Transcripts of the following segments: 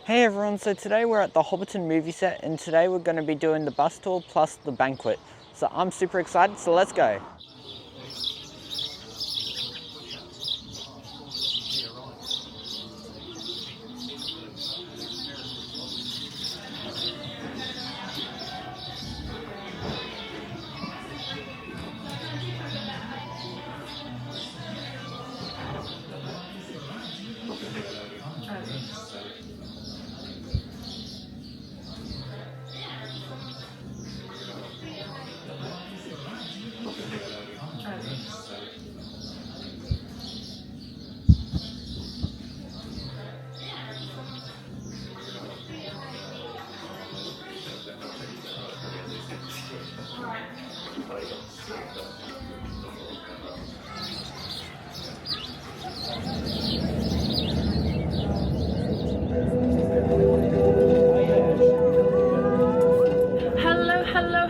Hey everyone, so today we're at the Hobbiton movie set and today we're going to be doing the bus tour plus the banquet. So I'm super excited, so let's go.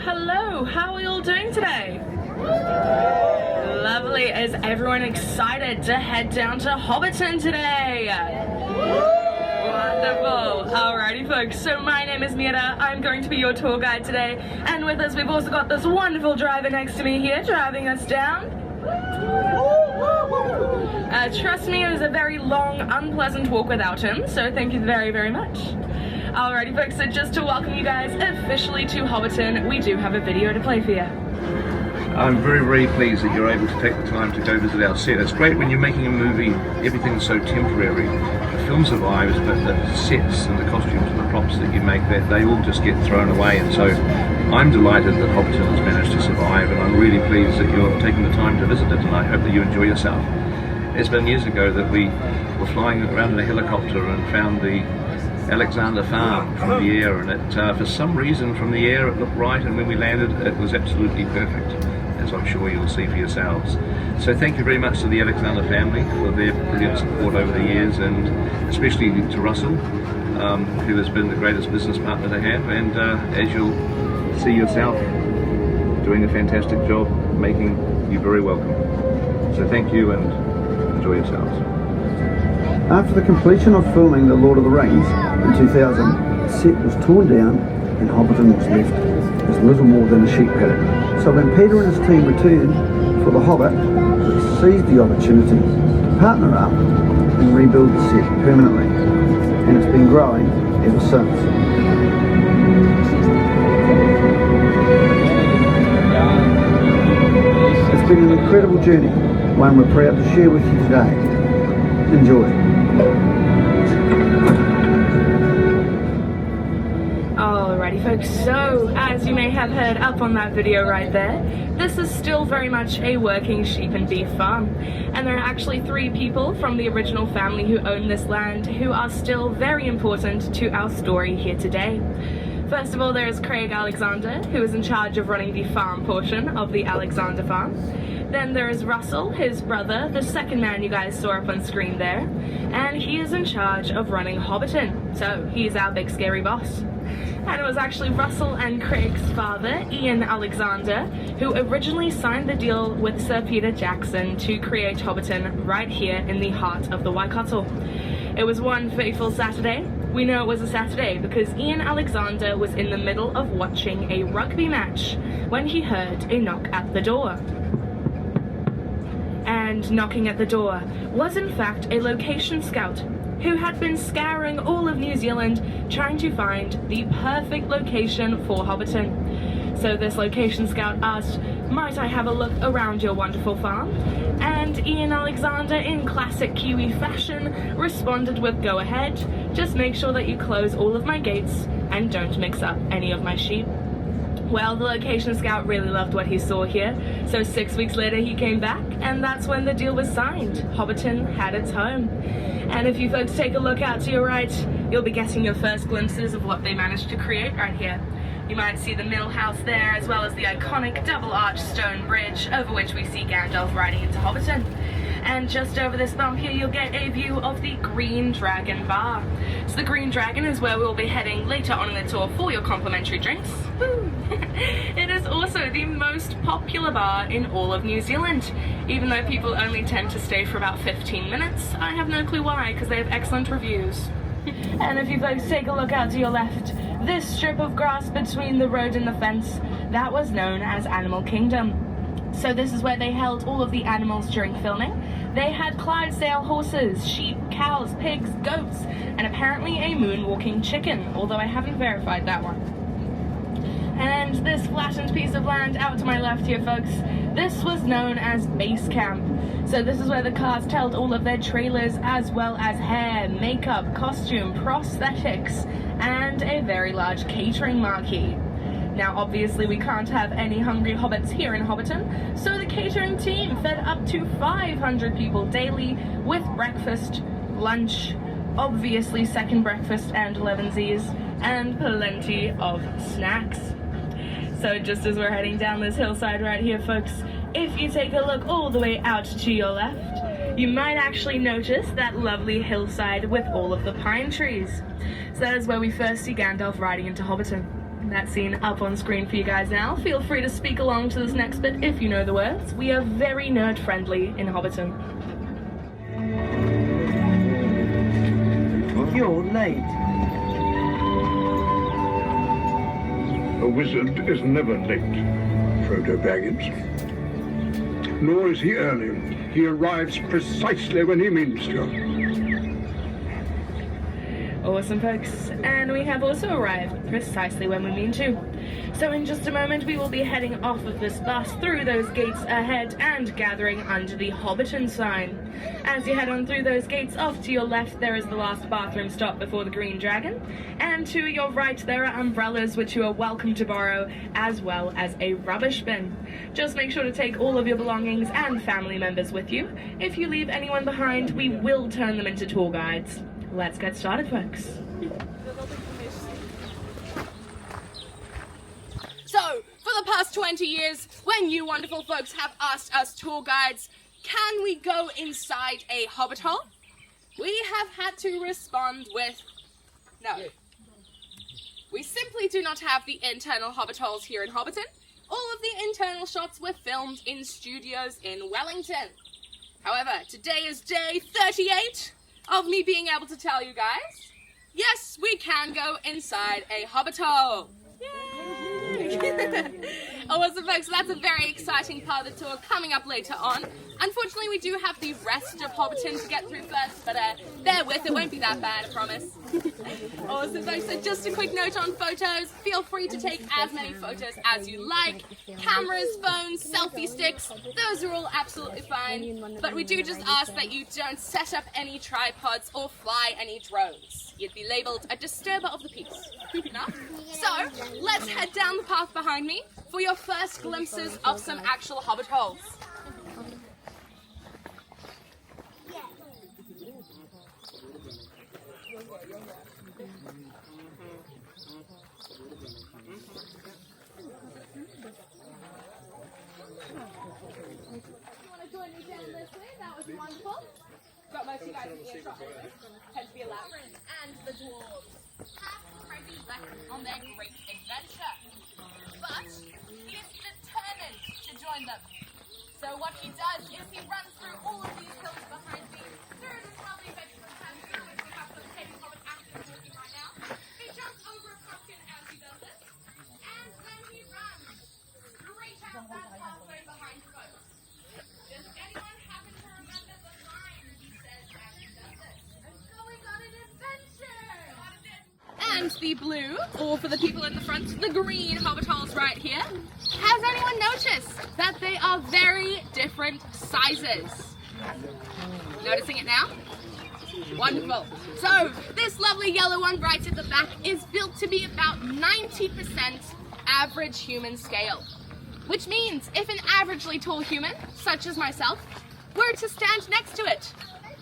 Hello, how are you all doing today? Lovely. Is everyone excited to head down to Hobbiton today? Wonderful. Alrighty folks, so my name is Mira. I'm going to be your tour guide today, and with us we've also got this wonderful driver next to me here driving us down. Trust me, it was a very long, unpleasant walk without him, so thank you very, very much. Alrighty folks, so just to welcome you guys officially to Hobbiton, we do have a video to play for you. I'm very, very pleased that you're able to take the time to go visit our set. It's great when you're making a movie, everything's so temporary. The film survives, but the sets and the costumes and the props that you make, they all just get thrown away. And so I'm delighted that Hobbiton has managed to survive, and I'm really pleased that you're taking the time to visit it, and I hope that you enjoy yourself. It's been years ago that we were flying around in a helicopter and found the Alexander Farm from the air, and it, for some reason from the air it looked right, and when we landed it was absolutely perfect, as I'm sure you'll see for yourselves. So thank you very much to the Alexander family for their brilliant support over the years, and especially to Russell, who has been the greatest business partner to have, and as you'll see yourself, doing a fantastic job, making you very welcome. So thank you and enjoy yourselves. After the completion of filming The Lord of the Rings in 2000, the set was torn down and Hobbiton was left as little more than a sheep paddock. So when Peter and his team returned for The Hobbit, we seized the opportunity to partner up and rebuild the set permanently, and it's been growing ever since. It's been an incredible journey, one we're proud to share with you today. Enjoy. Alrighty folks, so as you may have heard up on that video right there, this is still very much a working sheep and beef farm, and there are actually 3 people from the original family who own this land who are still very important to our story here today. First of all, there is Craig Alexander, who is in charge of running the farm portion of the Alexander farm. Then there is Russell, his brother, the second man you guys saw up on screen there, and he is in charge of running Hobbiton, so he's our big scary boss. And it was actually Russell and Craig's father, Ian Alexander, who originally signed the deal with Sir Peter Jackson to create Hobbiton right here in the heart of the Waikato. It was one fateful Saturday. We know it was a Saturday because Ian Alexander was in the middle of watching a rugby match when he heard a knock at the door. And knocking at the door was in fact a location scout who had been scouring all of New Zealand trying to find the perfect location for Hobbiton. So this location scout asked, "Might I have a look around your wonderful farm?" And Ian Alexander, in classic Kiwi fashion, responded with, "Go ahead, just make sure that you close all of my gates and don't mix up any of my sheep." Well, the location scout really loved what he saw here, so 6 weeks later he came back, and that's when the deal was signed. Hobbiton had its home. And if you folks take a look out to your right, you'll be getting your first glimpses of what they managed to create right here. You might see the mill house there, as well as the iconic double-arched stone bridge over which we see Gandalf riding into Hobbiton. And just over this bump here, you'll get a view of the Green Dragon Bar. So the Green Dragon is where we'll be heading later on in the tour for your complimentary drinks. Woo. It is also the most popular bar in all of New Zealand. Even though people only tend to stay for about 15 minutes, I have no clue why, because they have excellent reviews. And if you folks take a look out to your left, this strip of grass between the road and the fence, that was known as Animal Kingdom. So this is where they held all of the animals during filming. They had Clydesdale horses, sheep, cows, pigs, goats, and apparently a moonwalking chicken, although I haven't verified that one. And this flattened piece of land out to my left here, folks, this was known as Base Camp. So this is where the cast held all of their trailers, as well as hair, makeup, costume, prosthetics, and a very large catering marquee. Now obviously we can't have any hungry hobbits here in Hobbiton, so the catering team fed up to 500 people daily with breakfast, lunch, obviously second breakfast and elevensies, and plenty of snacks. So just as we're heading down this hillside right here, folks, if you take a look all the way out to your left, you might actually notice that lovely hillside with all of the pine trees. So that is where we first see Gandalf riding into Hobbiton. That scene up on screen for you guys now. Feel free to speak along to this next bit if you know the words. We are very nerd friendly in Hobbiton. You're late. A wizard is never late, Frodo Baggins. Nor is he early. He arrives precisely when he means to. Awesome, folks. And we have also arrived precisely when we mean to. So in just a moment, we will be heading off of this bus through those gates ahead and gathering under the Hobbiton sign. As you head on through those gates, off to your left, there is the last bathroom stop before the Green Dragon. And to your right, there are umbrellas which you are welcome to borrow, as well as a rubbish bin. Just make sure to take all of your belongings and family members with you. If you leave anyone behind, we will turn them into tour guides. Let's get started, folks. So, for the past 20 years, when you wonderful folks have asked us tour guides, can we go inside a hobbit hole? We have had to respond with no. We simply do not have the internal hobbit holes here in Hobbiton. All of the internal shots were filmed in studios in Wellington. However, today is day 38 of me being able to tell you guys, yes, we can go inside a hobbit hole. Yay! Awesome, folks, that's a very exciting part of the tour coming up later on. Unfortunately, we do have the rest of Hobbiton to get through first, but bear with, it won't be that bad, I promise. Awesome, folks, so just a quick note on photos. Feel free to take as many photos as you like. Cameras, phones, selfie sticks, those are all absolutely fine. But we do just ask that you don't set up any tripods or fly any drones. You'd be labelled a disturber of the peace. Enough? So, let's head down the path behind me for your first glimpses of some actual hobbit holes. Wonderful. Got most of you guys in earshot. Tend to be a labyrinth. And the dwarves have crazy left on their great adventure. But he is determined to join them. So what he does is he runs through all of these hills behind me, through this lovely vegetable patch through which we have some table hobbit actors walking right now. He jumps over a pumpkin as he does this, and then he runs straight out that pathway behind folks. Does anyone happen to remember the line he says as he does this? I'm going on an adventure! And the blue, or for the people in the front, the green hobbit holes right here. Has anyone noticed that they are very different sizes? Noticing it now? Wonderful. So, this lovely yellow one right at the back is built to be about 90% average human scale. Which means if an averagely tall human, such as myself, were to stand next to it,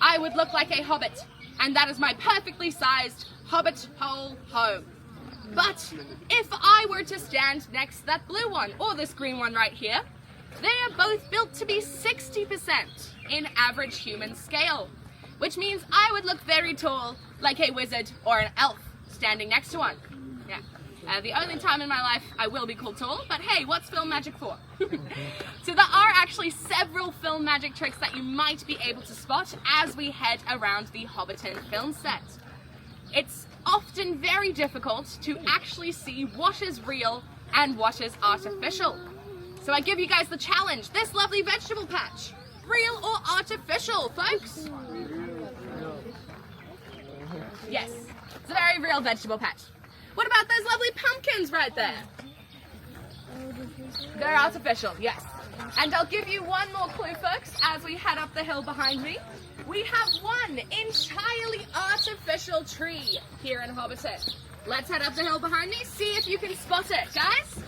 I would look like a hobbit. And that is my perfectly sized hobbit hole home. But if I were to stand next to that blue one, or this green one right here, they are both built to be 60% in average human scale. Which means I would look very tall, like a wizard or an elf, standing next to one. Yeah. The only time in my life I will be called tall, but hey, what's film magic for? So there are actually several film magic tricks that you might be able to spot as we head around the Hobbiton film set. it's often very difficult to actually see what is real and what is artificial. So I give you guys the challenge, this lovely vegetable patch, real or artificial, folks? Yes, it's a very real vegetable patch. What about those lovely pumpkins right there? They're artificial, yes. And I'll give you one more clue, folks, as we head up the hill behind me. We have one entirely artificial tree here in Hobbiton. Let's head up the hill behind me, see if you can spot it, guys.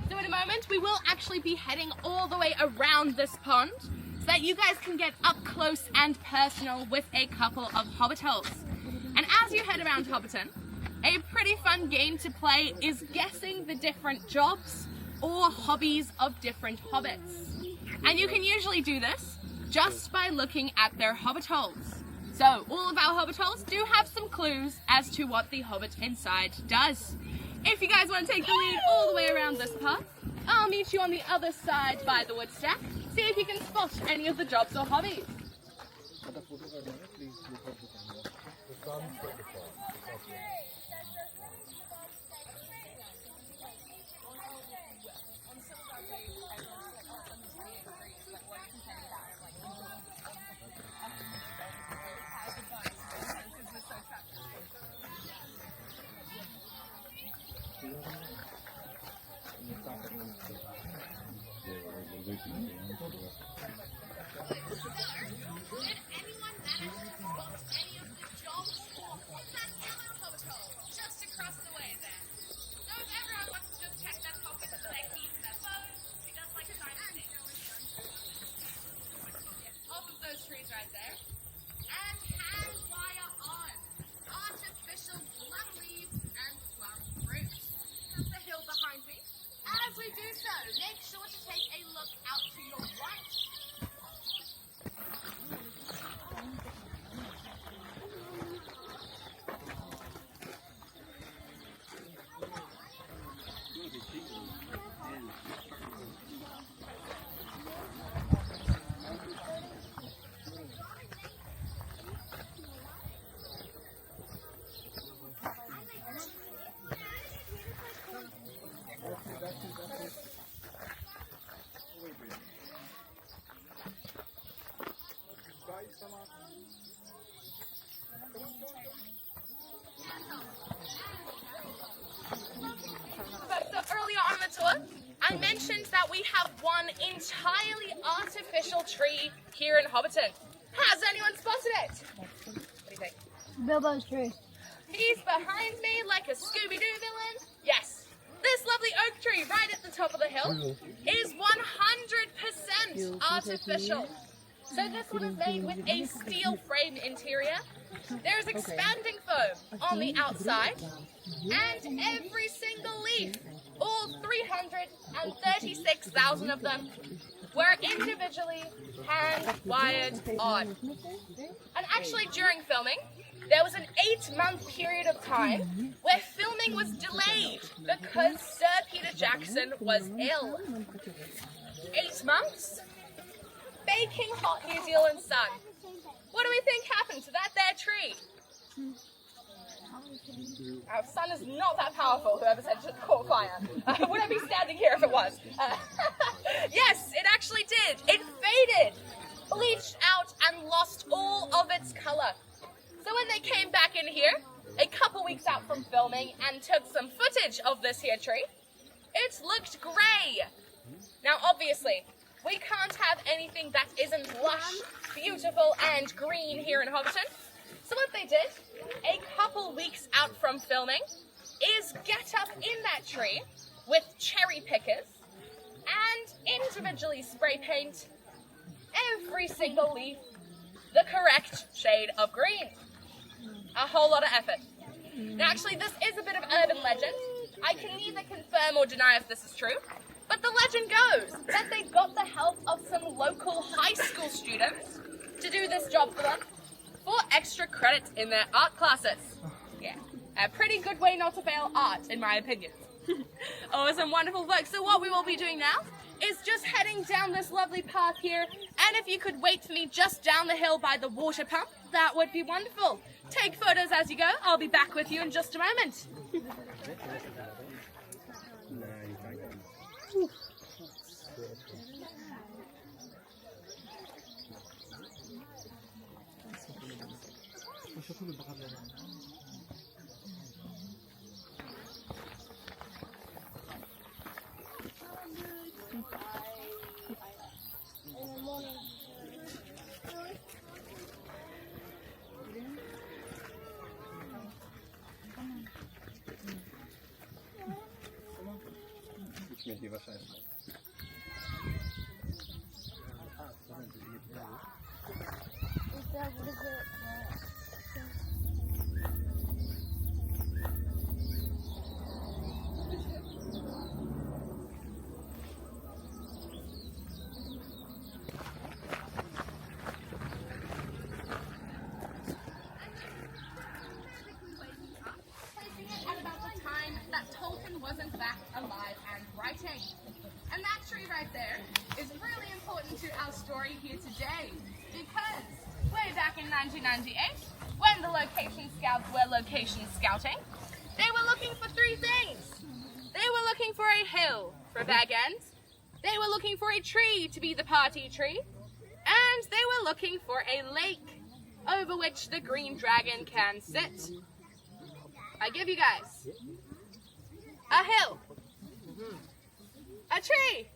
So in a moment, we will actually be heading all the way around this pond so that you guys can get up close and personal with a couple of hobbit holes. And as you head around Hobbiton, a pretty fun game to play is guessing the different jobs or hobbies of different hobbits. And you can usually do this just by looking at their hobbit holes. So all of our hobbit holes do have some clues as to what the hobbit inside does. If you guys want to take the lead all the way around this path, I'll meet you on the other side by the wood stack. See if you can spot any of the jobs or hobbies. I mentioned that we have one entirely artificial tree here in Hobbiton. Has anyone spotted it? What do you think? Bilbo's tree. He's behind me like a Scooby-Doo villain. Yes. This lovely oak tree right at the top of the hill is 100% artificial. So this one is made with a steel frame interior. There's expanding foam on the outside, and every single leaf, all 336,000 of them, were individually hand-wired on. And actually during filming, there was an 8-month period of time where filming was delayed because Sir Peter Jackson was ill. 8 months? Baking hot New Zealand sun. What do we think happened to that there tree? Our sun is not that powerful, whoever said it caught fire. Would I be standing here if it was? Yes, it actually did. It faded, bleached out, and lost all of its colour. So when they came back in here, a couple weeks out from filming, and took some footage of this here tree, it looked grey. Now obviously, we can't have anything that isn't lush, beautiful, and green here in Hobbiton. So what they did, a couple weeks out from filming, is get up in that tree with cherry pickers and individually spray paint every single leaf the correct shade of green. A whole lot of effort. Now actually this is a bit of urban legend. I can neither confirm or deny if this is true, but the legend goes that they got the help of some local high school students to do this job for them for extra credits in their art classes. Yeah, a pretty good way not to fail art, in my opinion. Awesome, wonderful folks. So what we will be doing now is just heading down this lovely path here, and if you could wait for me just down the hill by the water pump, that would be wonderful. Take photos as you go. I'll be back with you in just a moment. And that tree right there is really important to our story here today, because way back in 1998, when the location scouts were location scouting, they were looking for three things. They were looking for a hill for Bag End, they were looking for a tree to be the party tree, and they were looking for a lake over which the green dragon can sit. I give you guys a hill, a tree,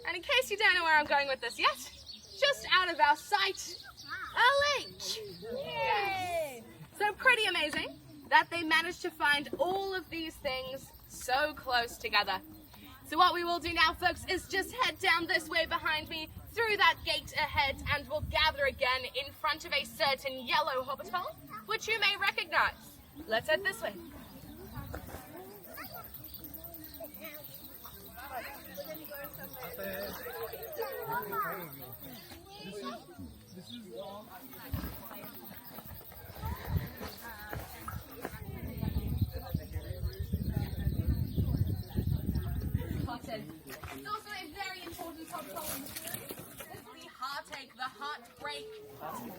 and in case you don't know where I'm going with this yet, just out of our sight, a lake. Yay! So pretty amazing that they managed to find all of these things so close together. So what we will do now, folks, is just head down this way behind me, through that gate ahead, and we'll gather again in front of a certain yellow Hobbiton, which you may recognize. Let's head this way. It's also a very important Hobbiton. This is the heartache, the heartbreak.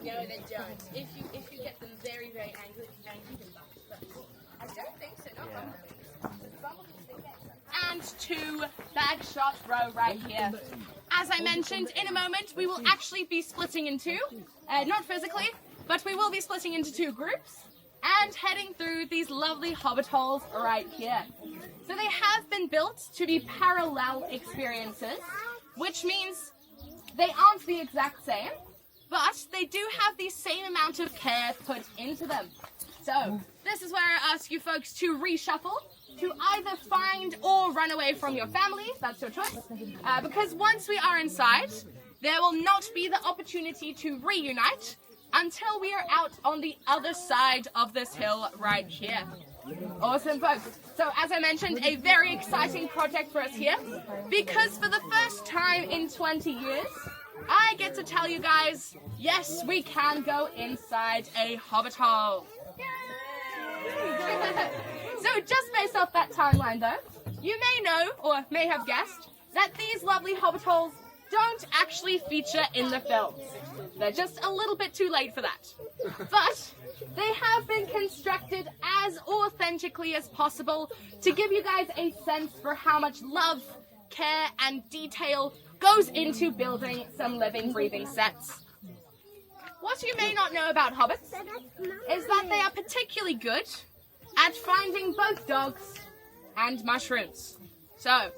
No, they don't. If you get them very, very angry, you can buff. But I don't think so. Not bumblebees. And to Bagshot Row right here. As I mentioned, in a moment we will actually be splitting in two. Not physically, but we will be splitting into two groups and heading through these lovely hobbit holes right here. So they have been built to be parallel experiences, which means they aren't the exact same, but they do have the same amount of care put into them. So this is where I ask you folks to reshuffle, to either find or run away from your family, that's your choice, because once we are inside, there will not be the opportunity to reunite until we are out on the other side of this hill right here. Awesome, folks. So as I mentioned, a very exciting project for us here, because for the first time in 20 years, I get to tell you guys, yes, we can go inside a hobbit hole. So just based off that timeline though, you may know, or may have guessed, that these lovely hobbit holes don't actually feature in the films. They're just a little bit too late for that. But they have been constructed as authentically as possible to give you guys a sense for how much love, care, and detail goes into building some living, breathing sets. What you may not know about hobbits is that they are particularly good at finding both dogs and mushrooms. So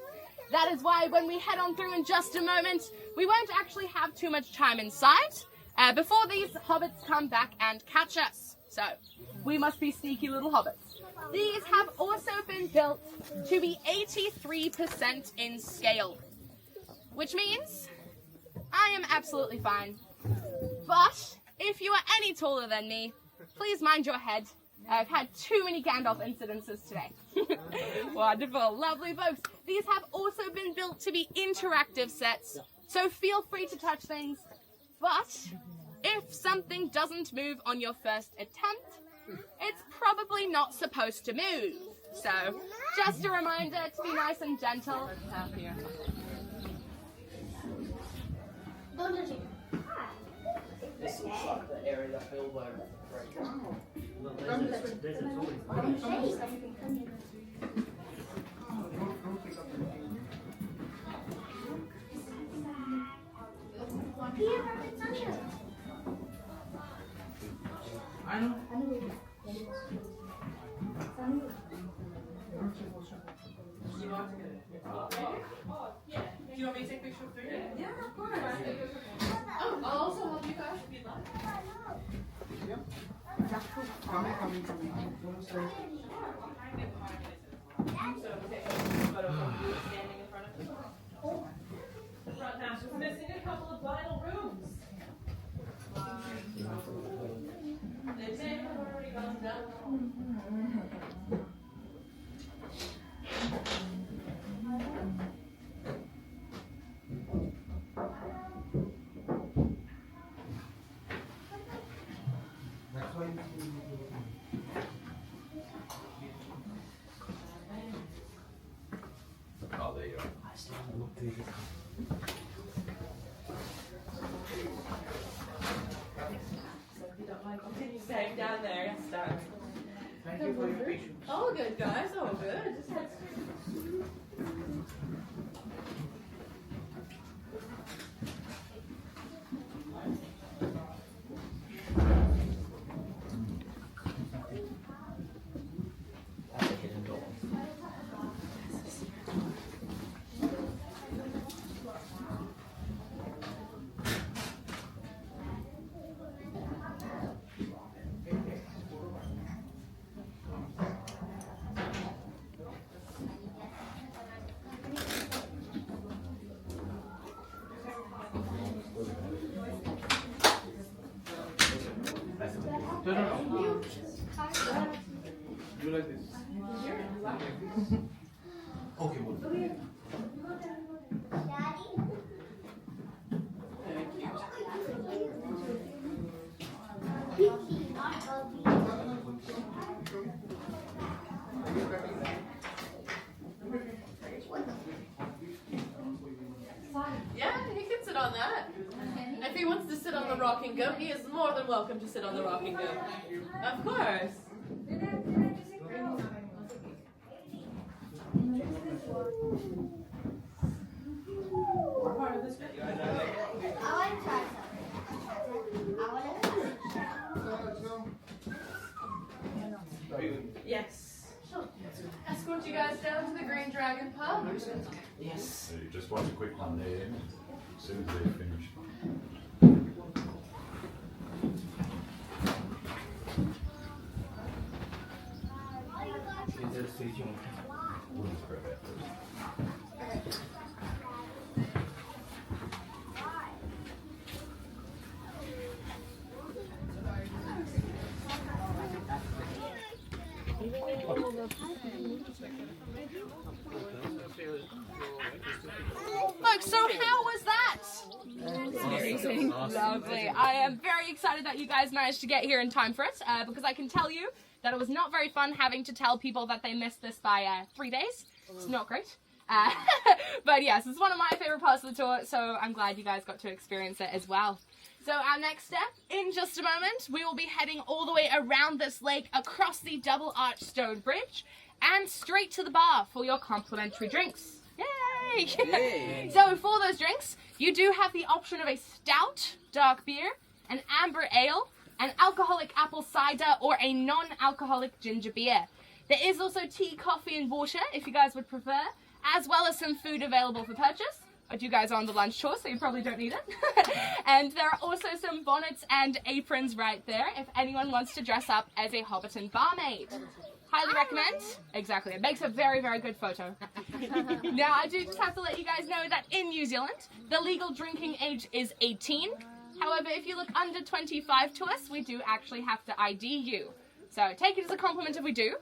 that is why when we head on through in just a moment, we won't actually have too much time inside before these hobbits come back and catch us. So we must be sneaky little hobbits. These have also been built to be 83% in scale, which means I am absolutely fine. But if you are any taller than me, please mind your head. I've had too many Gandalf incidences today. Wonderful, lovely folks. These have also been built to be interactive sets, so feel free to touch things. But something doesn't move on your first attempt, it's probably not supposed to move. So, just a reminder to be nice and gentle out here. This looks like the area that Bilbo Do you want me to take a picture of food? Yeah, of course. Oh, I'll also help you guys if you'd like. Standing in front of you. The front house was missing a couple of vital rooms. They may have already gone down. Oh, there you are. Staying down there, it's done. Thank you for your patience. All good, guys, all good. Just had That's a hidden door. Do like this. Okay, well. Yeah, he can sit on that. If he wants to sit on the rocking goat, he is more than welcome to sit on the rocking goat. Of course. What part of this bit? I want to try something. I want to Yes. Escort you guys down to the Green Dragon pub. Yes. So you just watch a quick one there, as soon as they finish. We'll just grab that first. Look, so how was that? Amazing. Lovely. I am very excited that you guys managed to get here in time for it, because I can tell you that it was not very fun having to tell people that they missed this by 3 days. It's not great. But yes, it's one of my favorite parts of the tour, so I'm glad you guys got to experience it as well. So our next step, in just a moment, we will be heading all the way around this lake, across the double-arched stone bridge, and straight to the bar for your complimentary drinks. Yay! Yay. So for those drinks, you do have the option of a stout, dark beer, an amber ale, an alcoholic apple cider, or a non-alcoholic ginger beer. There is also tea, coffee, and water, if you guys would prefer, as well as some food available for purchase. But you guys are on the lunch tour, so you probably don't need it. And there are also some bonnets and aprons right there if anyone wants to dress up as a Hobbiton barmaid. Highly recommend. Exactly. It makes a very, very good photo. Now, I do just have to let you guys know that in New Zealand, the legal drinking age is 18. However, if you look under 25 to us, we do actually have to ID you. So take it as a compliment if we do.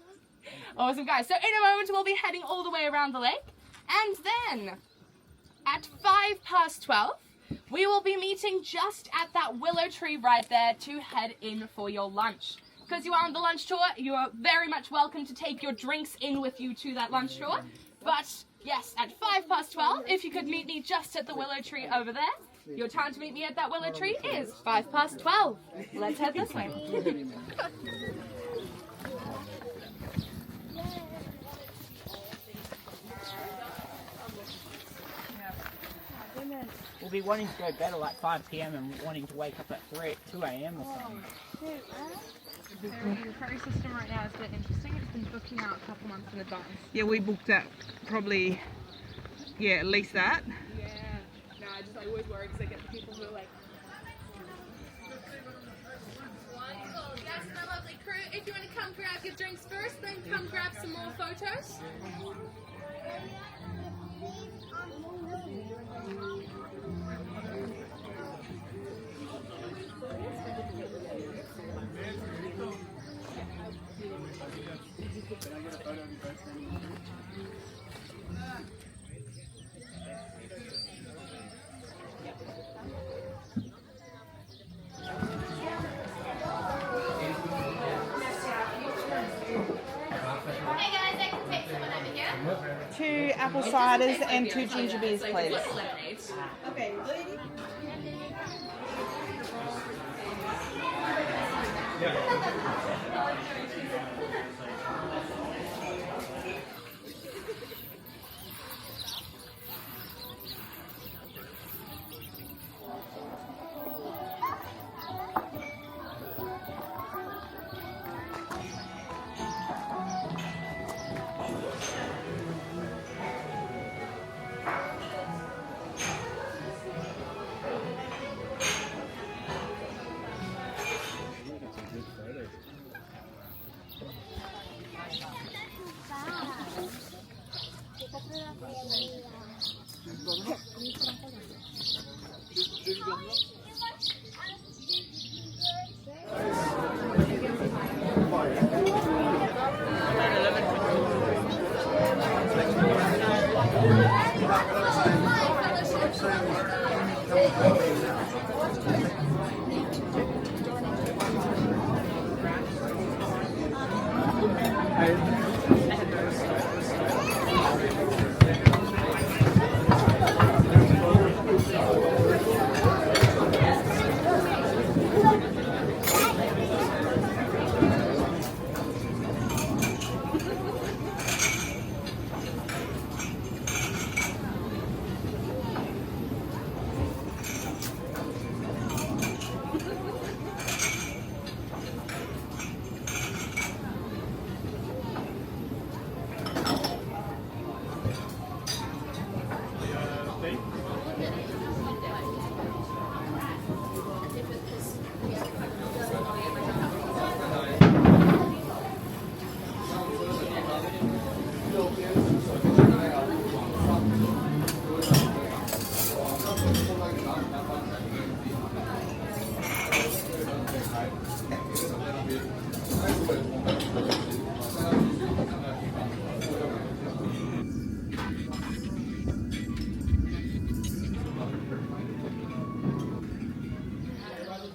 Awesome, guys. So in a moment, we'll be heading all the way around the lake. And then, at 12:05, we will be meeting just at that willow tree right there to head in for your lunch. Because you are on the lunch tour, you are very much welcome to take your drinks in with you to that lunch tour. But yes, at 12:05, if you could meet me just at the willow tree over there, your time to meet me at that willow tree is 12:05. Let's head this way. We'll be wanting to go to bed at like 5 p.m. and wanting to wake up at 2 a.m. or something. The ferry system right now is a bit interesting. It's been booking out a couple months in advance. Yeah, we booked that probably, yeah, at least that. Yeah. No, I always worry because I get the people who are like... Wonderful. That's my lovely crew. If you want to come grab your drinks first, then come grab some more photos. Hey guys, I can take someone over here. 2 apple ciders and 2 ginger beers, please. Okay, lady.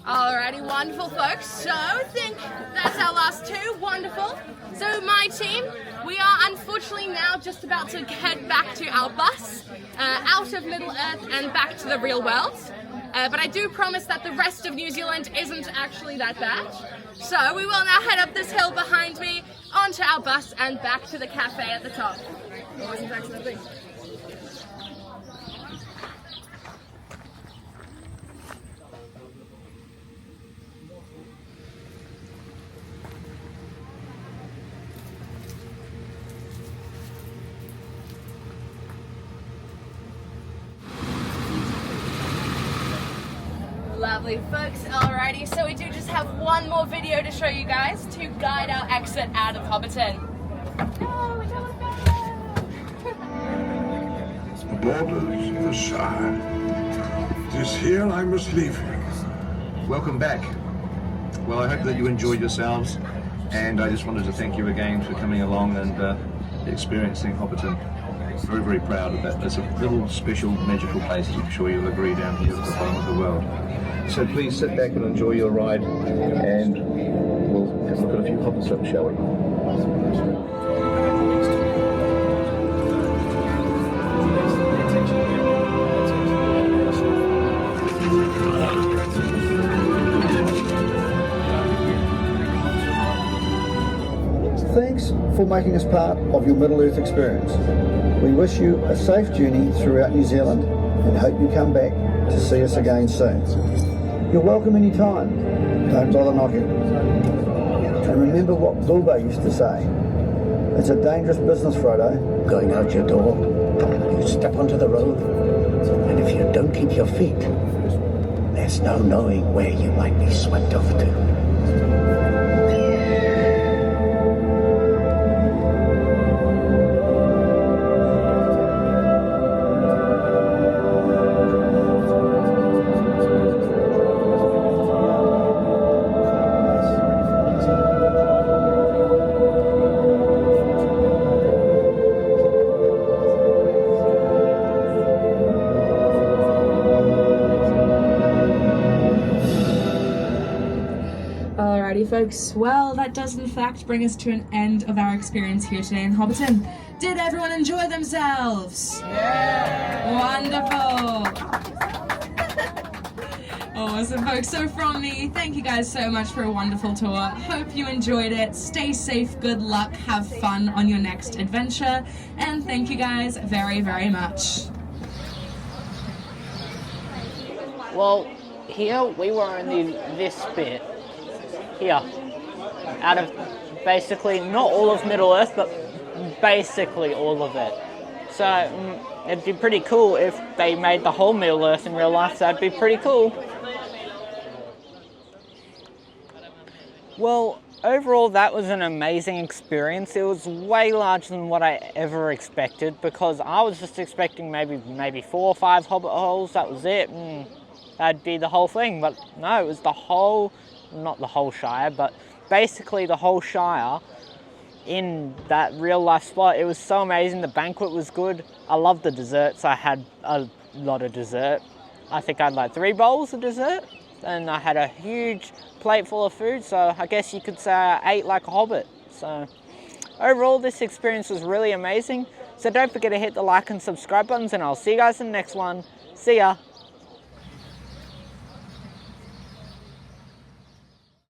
Alrighty, wonderful folks. So I think that's our last 2. Wonderful. So my team, we are unfortunately now just about to head back to our bus, out of Middle Earth and back to the real world. But I do promise that the rest of New Zealand isn't actually that bad. So we will now head up this hill behind me, onto our bus and back to the cafe at the top. Lovely folks, alrighty, so we do just have one more video to show you guys to guide our exit out of Hobbiton. No, it's almost The borders of the Shire. It is here I must leave you. Welcome back. Well, I hope that you enjoyed yourselves, and I just wanted to thank you again for coming along and experiencing Hobbiton. very, very proud of that. There's a little special magical place, I'm sure you'll agree, down here at the bottom of the world. So please sit back and enjoy your ride, and we'll have a look at a few Hobbiton, shall we? Thanks for making us part of your Middle Earth experience. We wish you a safe journey throughout New Zealand and hope you come back to see us again soon. You're welcome anytime. Don't bother knocking. And remember what Bilbo used to say. It's a dangerous business, Frodo. Going out your door, you step onto the road, and if you don't keep your feet, there's no knowing where you might be swept off to. Alrighty folks, well that does in fact bring us to an end of our experience here today in Hobbiton. Did everyone enjoy themselves? Yeah! Wonderful! Awesome folks, so from me, thank you guys so much for a wonderful tour. Hope you enjoyed it. Stay safe, good luck, have fun on your next adventure, and thank you guys very, very much. Well, here we were in this bit. Here, out of basically not all of Middle Earth, but basically all of it. So it'd be pretty cool if they made the whole Middle Earth in real life. That'd be pretty cool. Well, overall that was an amazing experience. It was way larger than what I ever expected, because I was just expecting maybe 4 or 5 hobbit holes, that was it, and that'd be the whole thing. But no, it was the whole, not the whole Shire, but basically the whole Shire in that real life spot. It was so amazing. The banquet was good. I loved the desserts. I had a lot of dessert. I think I had like 3 bowls of dessert, and I had a huge plate full of food, so I guess you could say I ate like a hobbit. So overall this experience was really amazing. So don't forget to hit the like and subscribe buttons, and I'll see you guys in the next one. See ya.